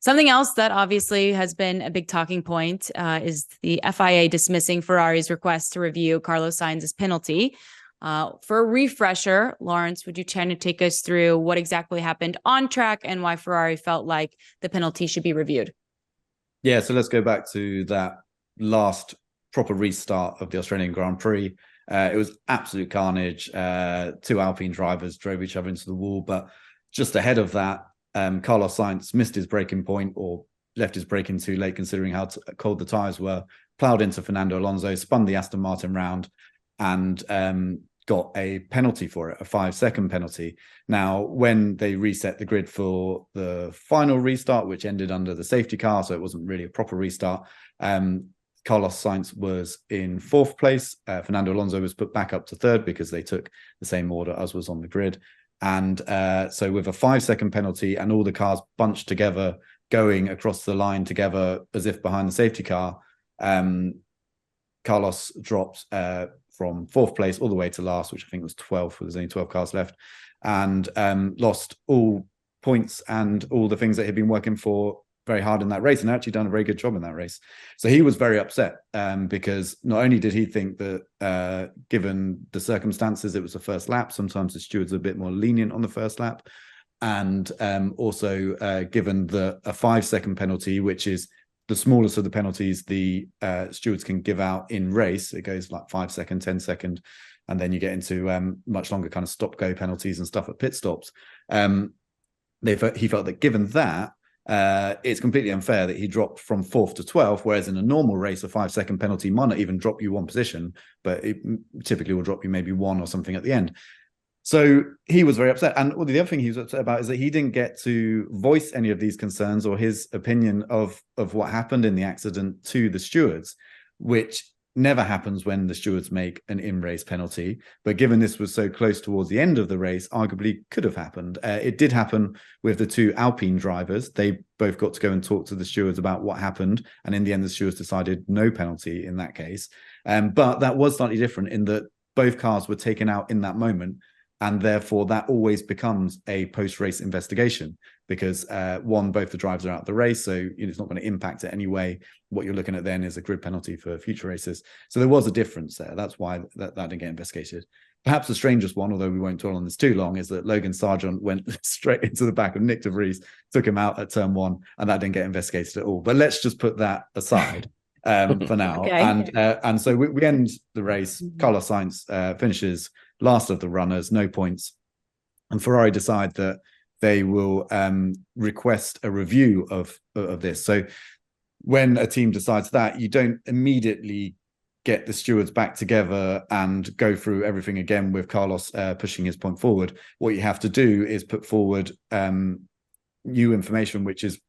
Something else that obviously has been a big talking point is the FIA dismissing Ferrari's request to review Carlos Sainz's penalty. For a refresher, Laurence, would you try to take us through what exactly happened on track and why Ferrari felt like the penalty should be reviewed? Yeah, so let's go back to that last proper restart of the Australian Grand Prix. It was absolute carnage. Two Alpine drivers drove each other into the wall, but just ahead of that, Carlos Sainz missed his braking point or left his braking too late, considering how cold the tyres were, ploughed into Fernando Alonso, spun the Aston Martin round, and got a penalty for it, a 5-second penalty. Now, when they reset the grid for the final restart, which ended under the safety car, so it wasn't really a proper restart, Carlos Sainz was in 4th place. Fernando Alonso was put back up to 3rd because they took the same order as was on the grid. And so with a 5-second penalty and all the cars bunched together, going across the line together as if behind the safety car, Carlos dropped from 4th place all the way to last, which I think was 12th, there's only 12 cars left, and lost all points and all the things that he'd been working for very hard in that race, and actually done a very good job in that race. So he was very upset because not only did he think that given the circumstances, it was the first lap, sometimes the stewards are a bit more lenient on the first lap, and also given a 5-second penalty, which is the smallest of the penalties the stewards can give out in race. It goes like 5 second, 10 second, and then you get into much longer kind of stop-go penalties and stuff at pit stops. He felt that given that, it's completely unfair that he dropped from 4th to 12th, whereas in a normal race, a 5-second penalty might not even drop you one position, but it typically will drop you maybe one or something at the end. So he was very upset. And the other thing he was upset about is that he didn't get to voice any of these concerns or his opinion of what happened in the accident to the stewards, which never happens when the stewards make an in-race penalty. But given this was so close towards the end of the race, arguably could have happened. It did happen with the two Alpine drivers. They both got to go and talk to the stewards about what happened. And in the end, the stewards decided no penalty in that case. But that was slightly different in that both cars were taken out in that moment. And therefore, that always becomes a post-race investigation because, both the drivers are out of the race, so it's not going to impact it anyway. What you're looking at then is a grid penalty for future races. So there was a difference there. That's why that didn't get investigated. Perhaps the strangest one, although we won't dwell on this too long, is that Logan Sargent went straight into the back of Nick de Vries, took him out at turn 1, and that didn't get investigated at all. But let's just put that aside for now. Okay. And so we end the race. Carlos Sainz finishes last of the runners, no points. And Ferrari decide that they will request a review of this. So when a team decides that, you don't immediately get the stewards back together and go through everything again with Carlos pushing his point forward. What you have to do is put forward new information, which is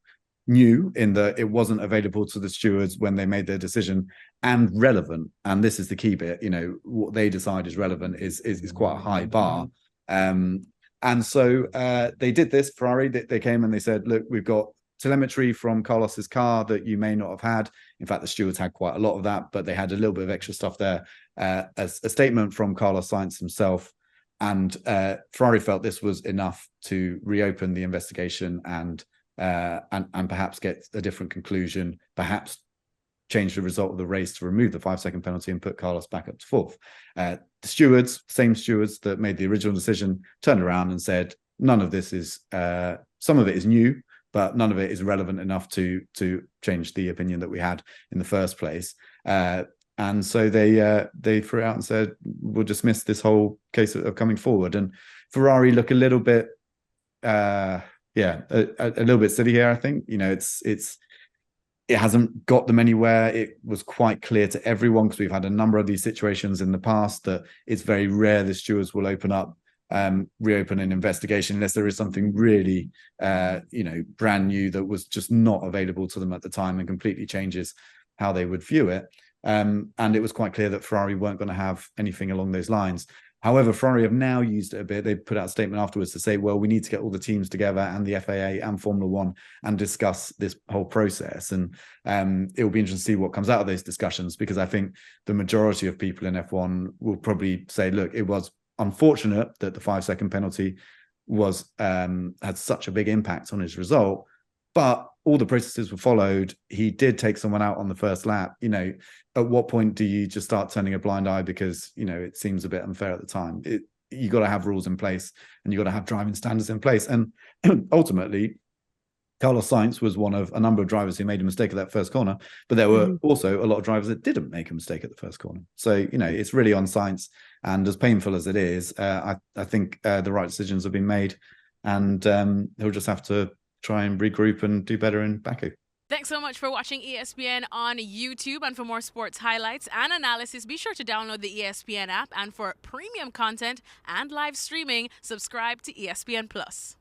new in that it wasn't available to the stewards when they made their decision, and relevant. And this is the key bit. What they decide is relevant is quite a high bar. And so they did this. Ferrari, they came and they said, look, we've got telemetry from Carlos's car that you may not have had. In fact, the stewards had quite a lot of that, but they had a little bit of extra stuff there. As a statement from Carlos Sainz himself. And Ferrari felt this was enough to reopen the investigation and perhaps get a different conclusion, perhaps change the result of the race to remove the 5-second penalty and put Carlos back up to 4th. The stewards, same stewards that made the original decision, turned around and said, none of this is, some of it is new, but none of it is relevant enough to change the opinion that we had in the first place. And so they threw it out and said, we'll dismiss this whole case of coming forward. And Ferrari look a little bit, a little bit silly here, I think. It hasn't got them anywhere. It was quite clear to everyone, because we've had a number of these situations in the past, that it's very rare the stewards will reopen an investigation unless there is something really, brand new that was just not available to them at the time and completely changes how they would view it. And it was quite clear that Ferrari weren't going to have anything along those lines. However, Ferrari have now used it a bit. They put out a statement afterwards to say, well, we need to get all the teams together and the FIA and Formula One and discuss this whole process. And it will be interesting to see what comes out of those discussions, because I think the majority of people in F1 will probably say, look, it was unfortunate that the 5-second penalty was had such a big impact on his result, but all the processes were followed. He did take someone out on the first lap. You know, at what point do you just start turning a blind eye because, you know, it seems a bit unfair at the time? You got to have rules in place, and you got to have driving standards in place. And ultimately, Carlos Sainz was one of a number of drivers who made a mistake at that first corner, but there were also a lot of drivers that didn't make a mistake at the first corner. So, you know, it's really on Sainz. And as painful as it is, I think the right decisions have been made, and he'll just have to try and regroup and do better in Baku. Thanks so much for watching ESPN on YouTube. And for more sports highlights and analysis, be sure to download the ESPN app. And for premium content and live streaming, subscribe to ESPN Plus.